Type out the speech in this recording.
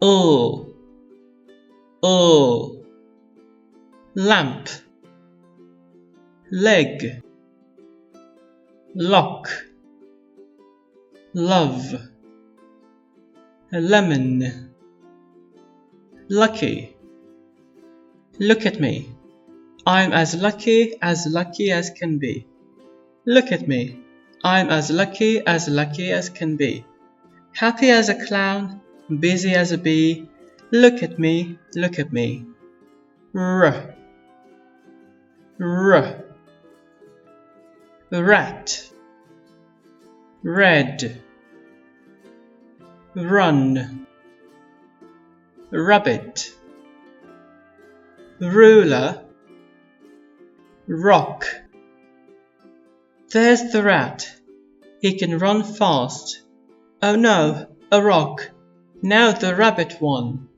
O, lamp, leg, lock, love, lemon, lucky. Look at me. I'm as lucky as can be. Look at me. I'm as lucky as can be. Happy as a clown, busy as a bee. Look at me, look at me. R, rat, red, run, rabbit, ruler, rock. There's the rat. He can run fast. Oh no, a rock. Now the rabbit won.